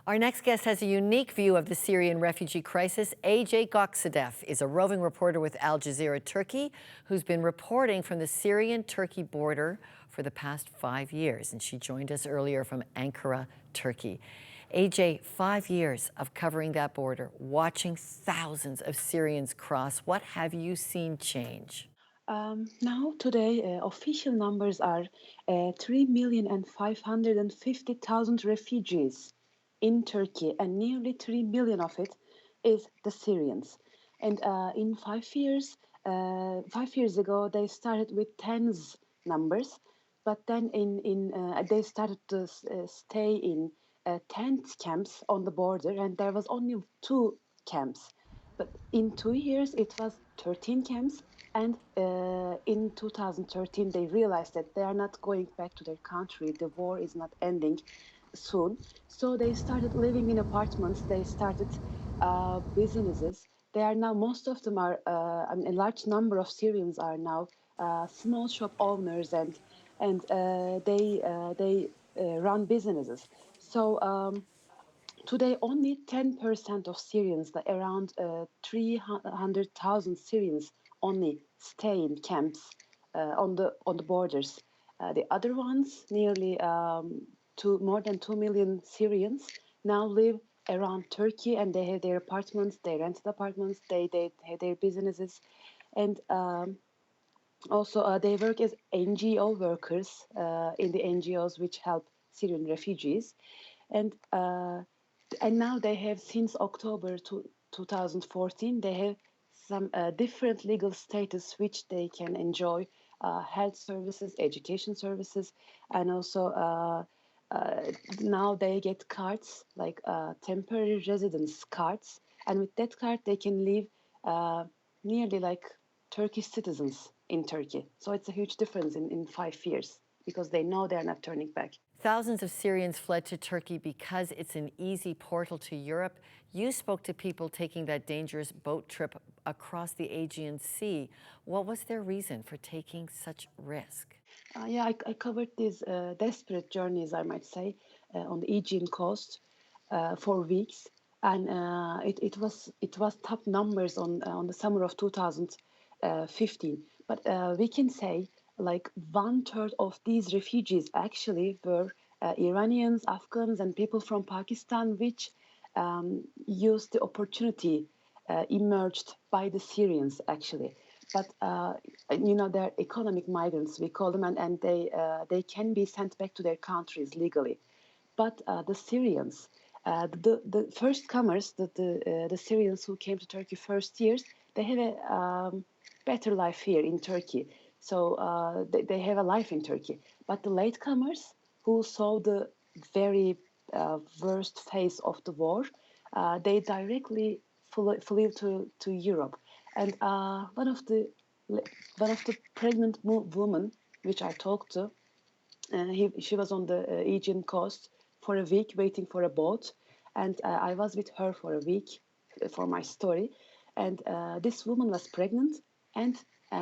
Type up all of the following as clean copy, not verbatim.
Our next guest has a unique view of the Syrian refugee crisis. Ece Goksedef is a roving reporter with Al Jazeera Turkey who's been reporting from the Syrian-Turkey border for the past 5 years. And she joined us earlier from Ankara, Turkey. Ece, 5 years of covering that border, watching thousands of Syrians cross. What have you seen change? Now, today, official numbers are 3,550,000 refugees in Turkey, and nearly 3 million of it is the Syrians. And in 5 years, 5 years ago, they started with tens numbers, but then they started to stay in tent camps on the border, and there was only two camps. But in 2 years, it was 13 camps. And in 2013, they realized that they are not going back to their country. The war is not ending soon. So they started living in apartments. They started businesses. They are now, most of them are, I mean, a large number of Syrians are now small shop owners, and they run businesses. So today, only 10% of Syrians, around 300,000 Syrians, only stay in camps on the borders. The other ones, nearly more than 2 million Syrians, now live around Turkey, and they have their apartments, they rented apartments, they have their businesses, and also they work as NGO workers in the NGOs which help Syrian refugees, and. And now they have, since October 2014, they have some different legal status which they can enjoy: health services, education services, and also now they get cards like temporary residence cards, and with that card they can live uh, nearly like Turkish citizens in Turkey. So it's a huge difference in 5 years, because they know they're not turning back. Thousands of Syrians fled to Turkey because it's an easy portal to Europe. You spoke to people taking that dangerous boat trip across the Aegean Sea. What was their reason for taking such risk? Yeah, I covered these desperate journeys, I might say, on the Aegean coast for weeks, and it was top numbers on the summer of 2015. But we can say like 1/3 of these refugees actually were Iranians, Afghans, and people from Pakistan, which used the opportunity emerged by the Syrians actually. But they're economic migrants, we call them, and they can be sent back to their countries legally. But the Syrians, the first comers, the Syrians who came to Turkey first years, they have a better life here in Turkey. So they have a life in Turkey. But the latecomers who saw the very worst phase of the war, they directly flew to Europe. And one of the pregnant women which I talked to, she was on the Aegean coast for a week waiting for a boat, and I was with her for a week for my story. And this woman was pregnant, and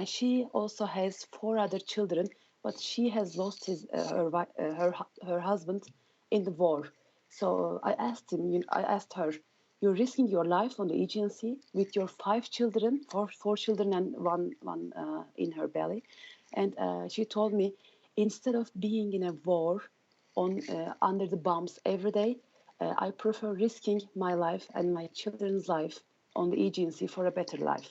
she also has four other children, but she has lost her husband in the war. So I asked her, "You're risking your life on the Aegean Sea with your five children, four children, and one in her belly," and she told me, instead of being in a war under the bombs every day, I prefer risking my life and my children's life on the Aegean Sea for a better life.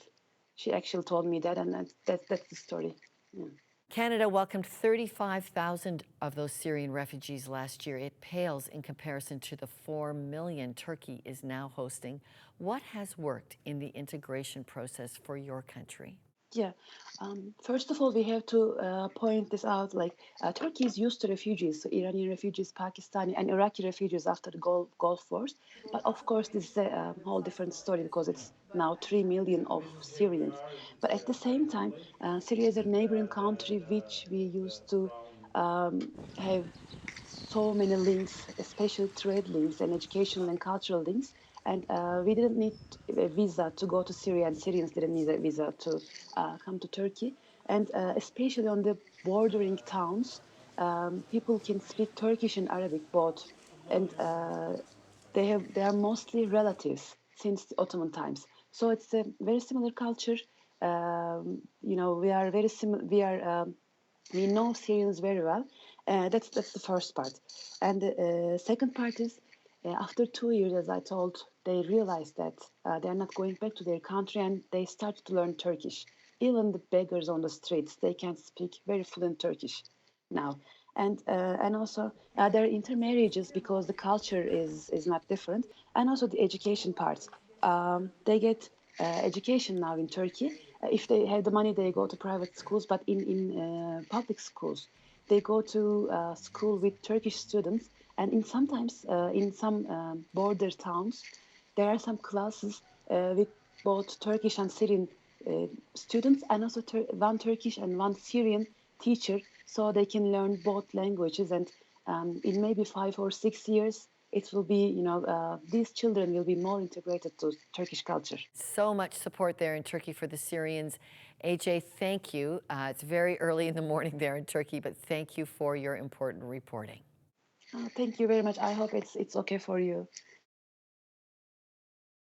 She actually told me that, and that's the story. Yeah. Canada welcomed 35,000 of those Syrian refugees last year. It pales in comparison to the 4 million Turkey is now hosting. What has worked in the integration process for your country? Yeah. First of all, we have to point this out. Like Turkey is used to refugees, so Iranian refugees, Pakistani, and Iraqi refugees after the Gulf Wars. But of course, this is a whole different story, because it's now 3 million of Syrians. But at the same time, Syria is a neighboring country which we used to have so many links, especially trade links and educational and cultural links. And we didn't need a visa to go to Syria, and Syrians didn't need a visa to come to Turkey. And especially on the bordering towns, people can speak Turkish and Arabic both. And they are mostly relatives since the Ottoman times. So it's a very similar culture. We are very similar. We know Syrians very well. That's the first part, and the second part is after 2 years, as I told, they realized that they are not going back to their country, and they started to learn Turkish. Even the beggars on the streets, they can speak very fluent Turkish now. And also there are intermarriages because the culture is not different, and also the education part. They get education now in Turkey. If they have the money, they go to private schools, but in public schools, they go to school with Turkish students, and in some border towns, there are some classes with both Turkish and Syrian students, and also one Turkish and one Syrian teacher, so they can learn both languages. And in maybe 5 or 6 years, it will be, these children will be more integrated to Turkish culture. So much support there in Turkey for the Syrians. AJ, thank you. It's very early in the morning there in Turkey, but thank you for your important reporting. Thank you very much. I hope it's okay for you.